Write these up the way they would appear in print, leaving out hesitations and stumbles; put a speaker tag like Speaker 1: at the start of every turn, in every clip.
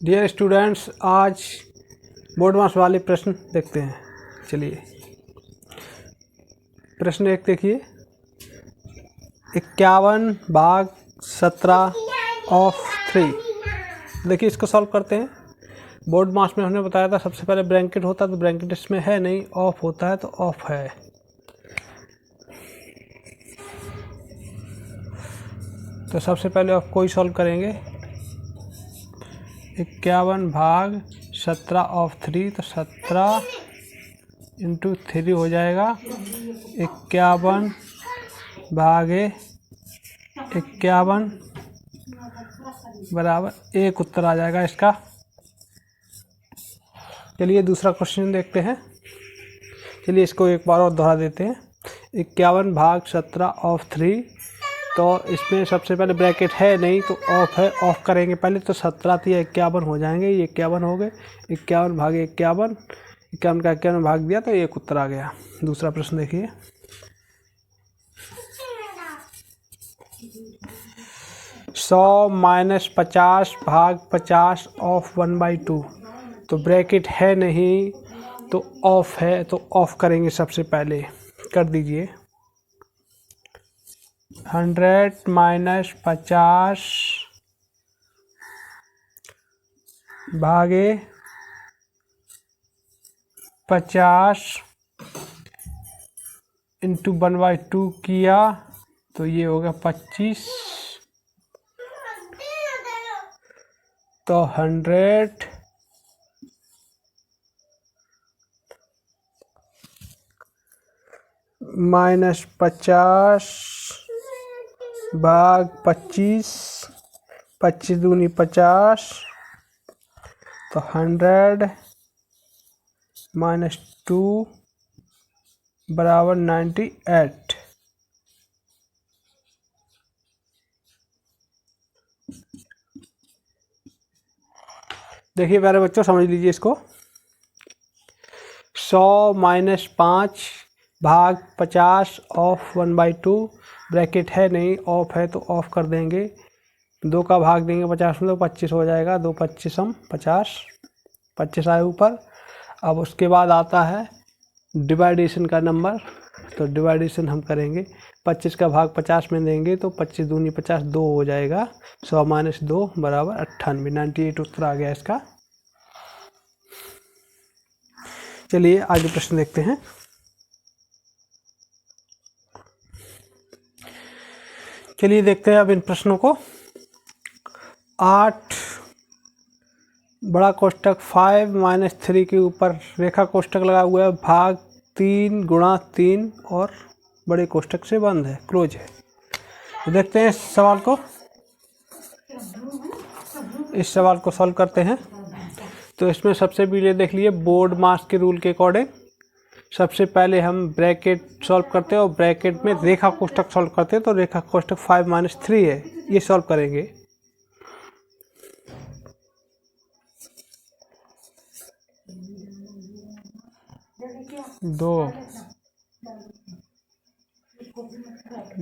Speaker 1: Dear students, आज board मास वाले प्रश्न देखते हैं। चलिए प्रश्न एक देखिए, 51/17 ऑफ 3। देखिए इसको सॉल्व करते हैं। बोर्ड मास में हमने बताया था सबसे पहले ब्रैकेट होता है, तो ब्रैकेट इसमें है नहीं, ऑफ होता है तो ऑफ है। तो सबसे पहले ऑफ को ही सॉल्व करेंगे। 51/17 ऑफ 3, तो 17 इंटू 3 हो जाएगा 51/51 बराबर 1 उत्तर आ जाएगा इसका। चलिए दूसरा क्वेश्चन देखते हैं। चलिए इसको एक बार और दोहरा देते हैं। 51/17 ऑफ 3, तो इसमें सबसे पहले ब्रैकेट है नहीं तो ऑफ है, ऑफ करेंगे पहले, तो 17 या 51 हो जाएंगे। ये 51 हो गए, 51/51, 51 का 51 भाग दिया तो 1 उत्तर आ गया। दूसरा प्रश्न देखिए, 100 - 50/50 ऑफ 1/2। तो ब्रैकेट है नहीं तो ऑफ है, तो ऑफ करेंगे सबसे पहले। कर दीजिए 100 - 50 भागे 50 इंटू 1/2 किया तो ये हो गया 25। तो 100 - 50 भाग 25, 25 दूनी 50, तो 100 - 2 बराबर 98। देखिए प्यारे बच्चों, समझ लीजिए इसको। 100 - 5 भाग 50 ऑफ 1/2, ब्रैकेट है नहीं, ऑफ है तो ऑफ कर देंगे। 2 का भाग देंगे 50 में तो 25 हो जाएगा। 2 25 50, 25 आए ऊपर। अब उसके बाद आता है डिवाइडेशन का नंबर, तो डिवाइडेशन हम करेंगे। 25 का भाग 50 में देंगे तो 25 दूनी 50, 2 हो जाएगा। 100 - 2 बराबर 98, 98 उत्तर आ गया इसका। चलिए आगे प्रश्न देखते हैं। चलिए देखते हैं अब इन प्रश्नों को। 8 बड़ा कोष्टक 5 - 3 के ऊपर रेखा कोष्टक लगा हुआ है, भाग 3 × 3 और बड़े कोष्टक से बंद है, क्लोज है। तो देखते हैं इस सवाल को सॉल्व करते हैं। तो इसमें सबसे पहले देख लिए बोर्ड मास के रूल के अकॉर्डिंग सबसे पहले हम ब्रैकेट सॉल्व करते हैं और ब्रैकेट में रेखा कोष्टक सॉल्व करते हैं। तो रेखा कोष्टक 5 - 3 है, ये सॉल्व करेंगे। दो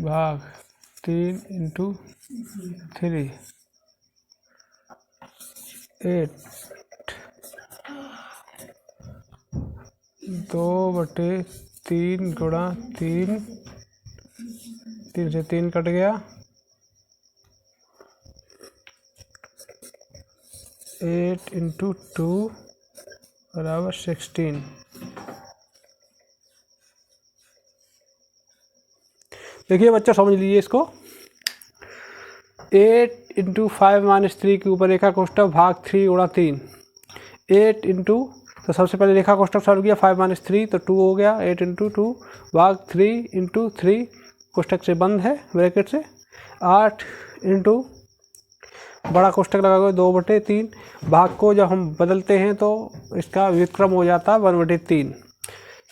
Speaker 1: भाग 3 इंटू 3, 8, 2/3 × 3, 3 से 3 कट गया, 8 × 2 बराबर 16। देखिए बच्चा समझ लीजिए इसको। 8 × 5 - 3 के ऊपर रेखा कोष्टक भाग 3 × 3, 8 इंटू, तो सबसे पहले रेखा कोष्टक सॉल्व किया 5 - 3 तो 2 हो गया। 8 × 2 भाग 3 × 3 कोष्टक से बंद है ब्रैकेट से। 8 इंटू बड़ा कोष्टक लगा हुआ 2/3, भाग को जब हम बदलते हैं तो इसका व्युत्क्रम हो जाता है 1/3,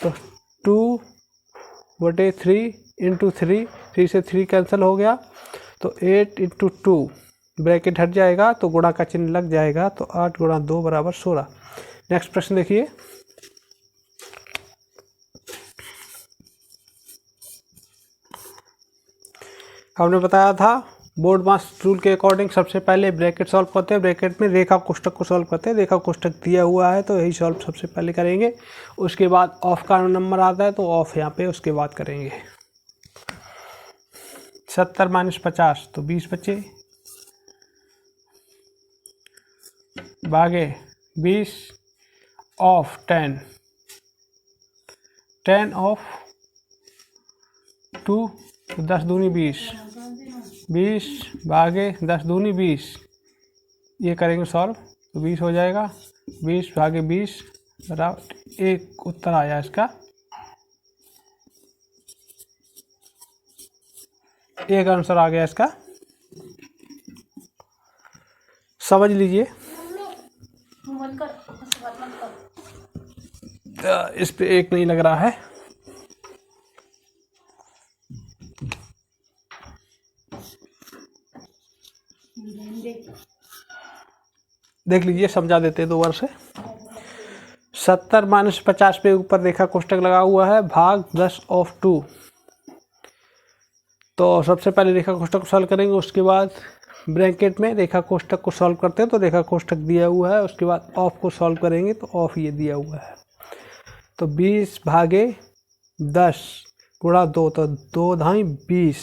Speaker 1: तो 2/3 इंटू 3, 3 से 3 कैंसिल हो गया, तो 8 × 2 ब्रैकेट हट जाएगा तो गुणा का चिन्ह लग जाएगा, तो 8 × 2 बराबर 16। नेक्स्ट प्रश्न देखिए। हमने बताया था बोर्ड मास रूल के अकॉर्डिंग सबसे पहले ब्रैकेट सॉल्व करते हैं, ब्रैकेट में रेखा कोष्ठक को सॉल्व करते हैं। रेखा कोष्ठक दिया हुआ है तो यही सॉल्व सबसे पहले करेंगे, उसके बाद ऑफ का नंबर आता है तो ऑफ यहाँ पे उसके बाद करेंगे। 70 माइनस 50 तो 20 बचे, भागे 20 ऑफ 10, 10 ऑफ 2 तो 10 दूनी 20, 20 भागे 10 दूनी 20, ये करेंगे सॉल्व तो 20 हो जाएगा। 20 भागे 20 बराबर 1 उत्तर आया इसका, एक आंसर आ गया इसका, समझ लीजिए। इस पे एक नहीं लग रहा है, देख लीजिए, समझा देते हैं दो बार से। 70 माइनस 50 पे ऊपर रेखा कोष्ठक लगा हुआ है, भाग 10 ऑफ 2। तो सबसे पहले रेखा कोष्ठक को सॉल्व करेंगे, उसके बाद ब्रैकेट में रेखा कोष्ठक को सॉल्व करते हैं तो रेखा कोष्ठक दिया हुआ है, उसके बाद ऑफ को सॉल्व करेंगे तो ऑफ ये दिया हुआ है। तो 20 भागे 10 गुणा 2 तो 2 धाई 20,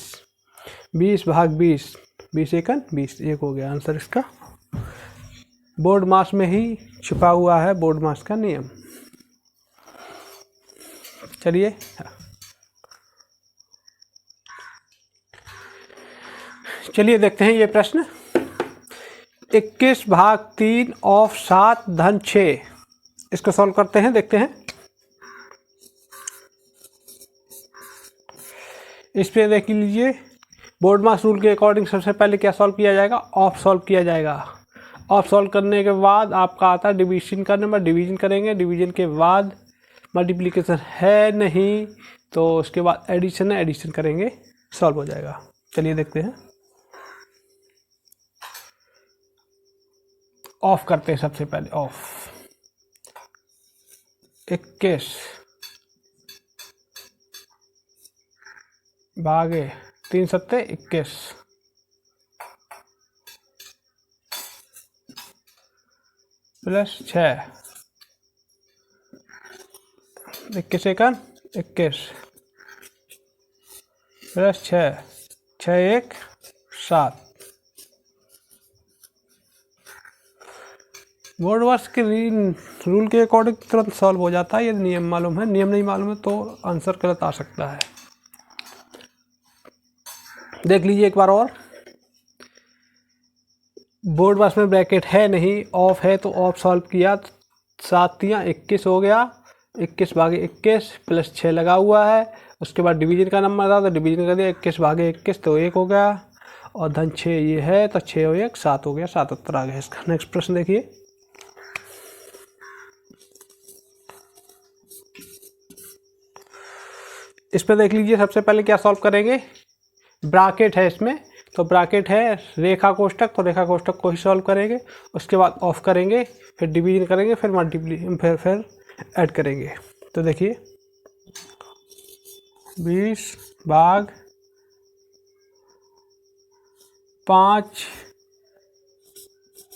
Speaker 1: 20 भाग 20, 20 एकन 20, एक हो गया आंसर इसका। बोर्ड मास में ही छुपा हुआ है बोर्ड मास का नियम। चलिए देखते हैं ये प्रश्न। 21 भाग 3 ऑफ 7 धन 6, इसको सॉल्व करते हैं, देखते हैं। इस पे देख लीजिए, बोर्ड मास रूल के अकॉर्डिंग सबसे पहले क्या सॉल्व किया जाएगा, ऑफ सॉल्व किया जाएगा। ऑफ सॉल्व करने के बाद आपका आता है डिवीजन का नंबर, डिवीजन करेंगे, डिवीजन के बाद मल्टीप्लिकेशन है नहीं तो उसके बाद एडिशन है, एडिशन करेंगे, सॉल्व हो जाएगा। चलिए देखते हैं, ऑफ करते हैं सबसे पहले। ऑफ 21 भागे 3 सत्ते 21 प्लस 6, 21 एकन 21 प्लस 6, 6 1 7। बोर्ड मास के रूल के अकॉर्डिंग तुरंत सॉल्व हो जाता है, यदि नियम मालूम है। नियम नहीं मालूम है तो आंसर गलत आ सकता है। देख लीजिए एक बार और, बोर्ड मास में ब्रैकेट है नहीं, ऑफ है तो ऑफ सॉल्व किया, 7 तियां 21 हो गया, 21 भागे 21 प्लस 6 लगा हुआ है, उसके बाद डिवीजन का नंबर था तो डिवीजन कर दिया, 21 भागे 21 तो 1 हो गया, और धन 6 ये है तो 6 और 1 7 हो गया, 7 उत्तर आ गया इसका। नेक्स्ट प्रश्न देखिए। इस पर देख लीजिए, सबसे पहले क्या सॉल्व करेंगे, ब्रैकेट है इसमें तो ब्रैकेट है रेखा कोष्ठक तो रेखा कोष्ठक को ही सॉल्व करेंगे, उसके बाद ऑफ करेंगे, फिर डिवीजन करेंगे, फिर मल्टीप्ली फिर ऐड करेंगे। तो देखिए 20 भाग 5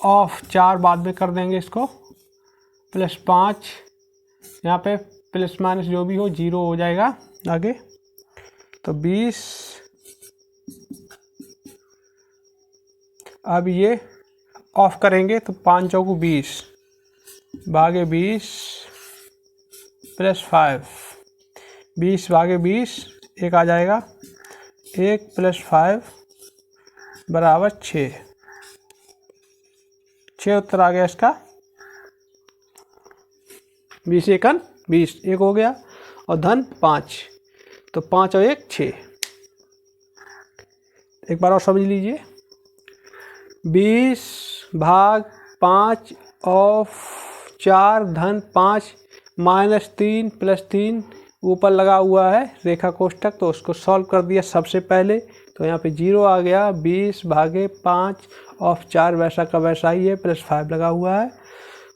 Speaker 1: ऑफ 4 बाद में कर देंगे इसको, प्लस 5, यहाँ पे प्लस माइनस जो भी हो 0 हो जाएगा आगे। तो 20, अब ये ऑफ करेंगे तो 5 चौकू 20 भागे 20 प्लस 5, 20 भागे 20 एक आ जाएगा, 1 प्लस 5 बराबर 6, 6 उत्तर आ गया इसका। 20 एकन 20, 1 हो गया, और धन 5 तो 5 और 1 6। एक बार और समझ लीजिए, 20 भाग 5 ऑफ 4 धन 5 माइनस 3 प्लस 3 ऊपर लगा हुआ है रेखा कोष्ठक तो उसको सॉल्व कर दिया सबसे पहले, तो यहाँ पे 0 आ गया। 20 भागे 5 ऑफ 4 वैसा का वैसा ही है, प्लस 5 लगा हुआ है,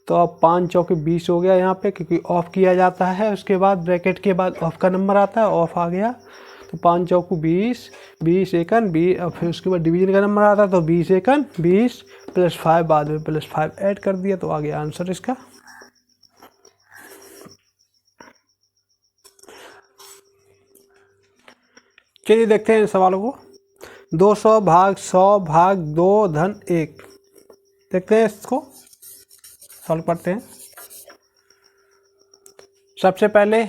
Speaker 1: तो अब 5 चौके 20 हो गया यहाँ पे, क्योंकि ऑफ किया जाता है, उसके बाद ब्रैकेट के बाद ऑफ का नंबर आता है, ऑफ आ गया, तो 5 चौकू 20 20 एकन 20, और फिर उसके बाद डिवीजन का नंबर आता तो 20 एकन 20 प्लस 5, बाद में प्लस 5 ऐड कर दिया तो आ गया आंसर इसका। चलिए देखते हैं इन सवालों को। 200 भाग 100 भाग 2 धन 1, देखते हैं इसको सॉल्व करते हैं। सबसे पहले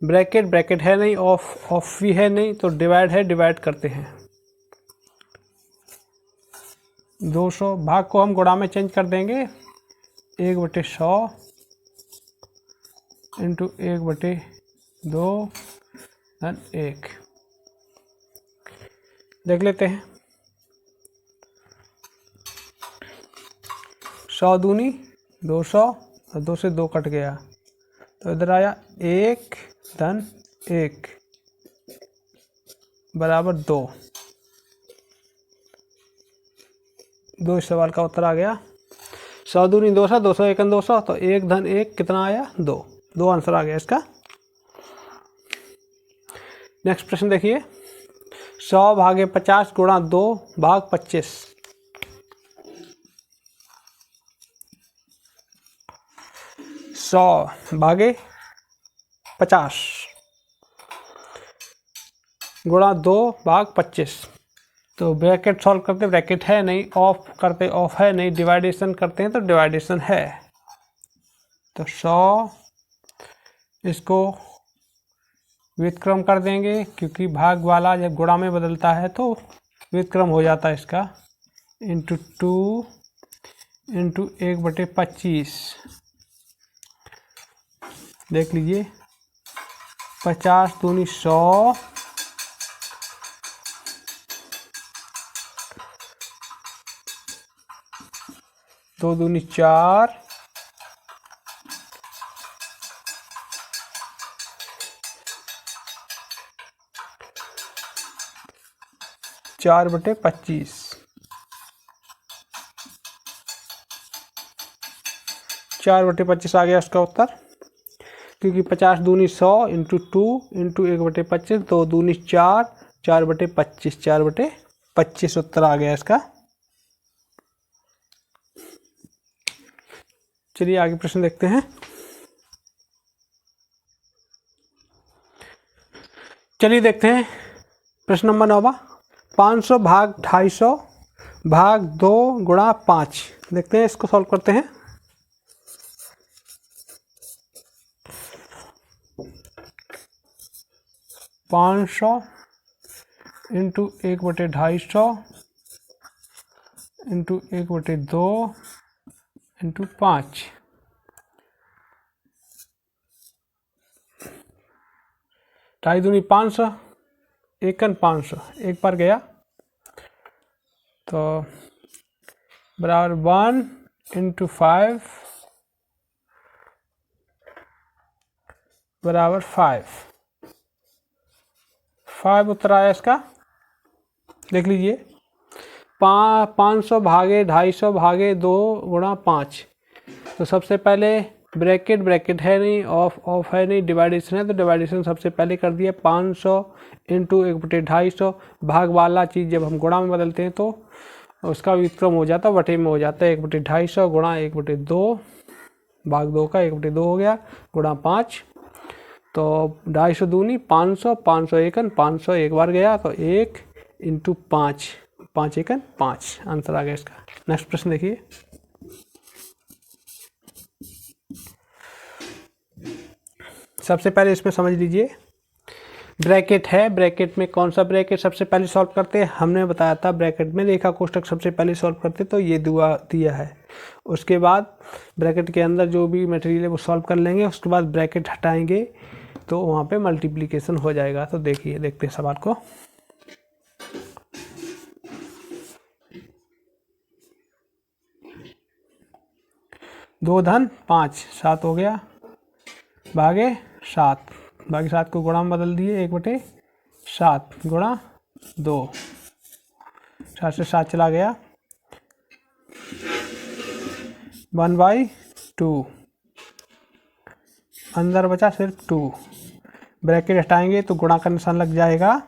Speaker 1: ब्रैकेट है नहीं, ऑफ भी है नहीं, तो डिवाइड है, डिवाइड करते हैं। 200 भाग को हम गुणा में चेंज कर देंगे, 1/100 इंटू 1/2 धन 1। देख लेते हैं। 100 दूनी 200 और 2 से 2 कट गया तो इधर आया 1 धन 1 बराबर 2। इस सवाल का उत्तर आ गया। 100 दूनी 200, 200 एकन 200, तो 1 धन 1 कितना आया 2 आंसर आ गया इसका। नेक्स्ट प्रश्न देखिए। 100 भागे 50 गुणा 2 भाग 25। 100 भागे 50 गुणा 2 भाग 25, तो ब्रैकेट सॉल्व करते ब्रैकेट है नहीं, ऑफ करते ऑफ है नहीं, डिवाइडेशन करते हैं तो डिवाइडेशन है। तो 100 इसको व्युत्क्रम कर देंगे, क्योंकि भाग वाला जब गुणा में बदलता है तो व्युत्क्रम हो जाता है इसका, इंटू 2 इंटू 1/25। देख लीजिए 50 दूनी 100 2 दूनी 4 4/25। 4/25 आ गया इसका उत्तर, क्योंकि 50 दूनी 100 इंटू 2 इंटू 1/25, 2 दूनी 4 4/25, 4/25 उत्तर आ गया इसका। चलिए आगे प्रश्न देखते हैं। चलिए देखते हैं प्रश्न नंबर 9। 500 भाग 250 भाग 2 गुणा 5, देखते हैं इसको सॉल्व करते हैं। पाँच सौ इंटू 1/250 इंटू 1/2 इंटू 5, 2 दूनी 500 एकन 500 एक बार गया तो बराबर 1 इंटू 5 बराबर 5 उत्तर आया इसका। देख लीजिए 500 भागे 250 भागे 2 गुणा 5, तो सबसे पहले ब्रैकेट है नहीं, ऑफ है नहीं, डिवाइडेशन है तो डिवाइडेशन सबसे पहले कर दिया। 500 इंटू 1/250, भाग वाला चीज़ जब हम गुणा में बदलते हैं तो उसका व्युत्क्रम हो जाता है, बटे में हो जाता है। 1/250 गुणा 1/2 भाग 2 का 1/2 हो गया गुणा 5, तो 250 दूनी 500, 500 एकन 500 एक बार गया तो 1 इंटू 5, 5 एकन 5 आंसर आ गया इसका। नेक्स्ट प्रश्न देखिए। सबसे पहले इसमें समझ लीजिए ब्रैकेट है, ब्रैकेट में कौन सा ब्रैकेट सबसे पहले सॉल्व करते हैं, हमने बताया था ब्रैकेट में रेखा कोष्ठक सबसे पहले सॉल्व करते तो ये दिया है। उसके बाद ब्रैकेट के अंदर जो भी मटेरियल है वो सॉल्व कर लेंगे, उसके बाद ब्रैकेट हटाएंगे तो वहाँ पे मल्टीप्लिकेशन हो जाएगा। तो देखिए देखते हैं सवाल को। दो धन 5 7 हो गया, भागे 7 को गुणा में बदल दिए 1/7 गुणा 2, 7 से 7 चला गया 1/2, अंदर बचा सिर्फ 2। ब्रैकेट हटाएंगे तो गुणा का निशान लग जाएगा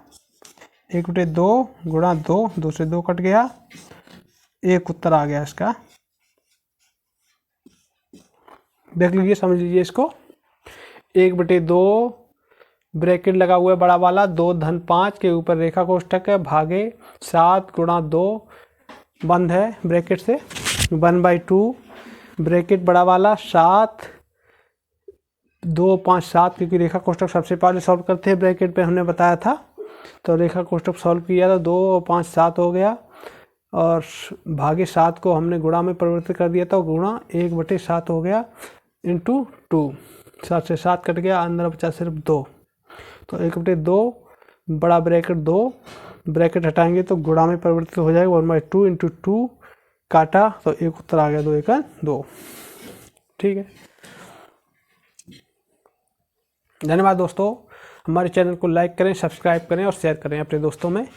Speaker 1: 1/2 गुणा 2 से 2 कट गया, एक उत्तर आ गया इसका। देख लीजिए, समझ लीजिए इसको। 1/2 ब्रैकेट लगा हुआ है बड़ा वाला, 2 धन 5 के ऊपर रेखा कोष्ठक है, भागे 7 गुणा 2 बंद है ब्रैकेट से, 1/2 ब्रैकेट बड़ा वाला 7 2 5 7, क्योंकि रेखा कोष्ठक सबसे पहले सॉल्व करते हैं ब्रैकेट पे, हमने बताया था। तो रेखा कोष्ठक सॉल्व किया तो 2 और 5 7 हो गया, और भागे 7 को हमने गुणा में परिवर्तित कर दिया था, गुणा 1/7 हो गया इंटू 2। 7 से 7 कट गया, अंदर बचा सिर्फ 2। तो 1/2 बड़ा ब्रैकेट 2 ब्रैकेट हटाएंगे तो गुणा में परिवर्तित हो जाएगा, 1/2 इंटू 2 काटा तो एक उत्तर आ गया, 2 1 2। ठीक है, धन्यवाद दोस्तों। हमारे चैनल को लाइक करें, सब्सक्राइब करें और शेयर करें अपने दोस्तों में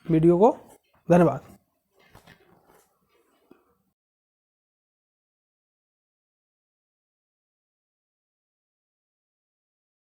Speaker 1: वीडियो को। धन्यवाद।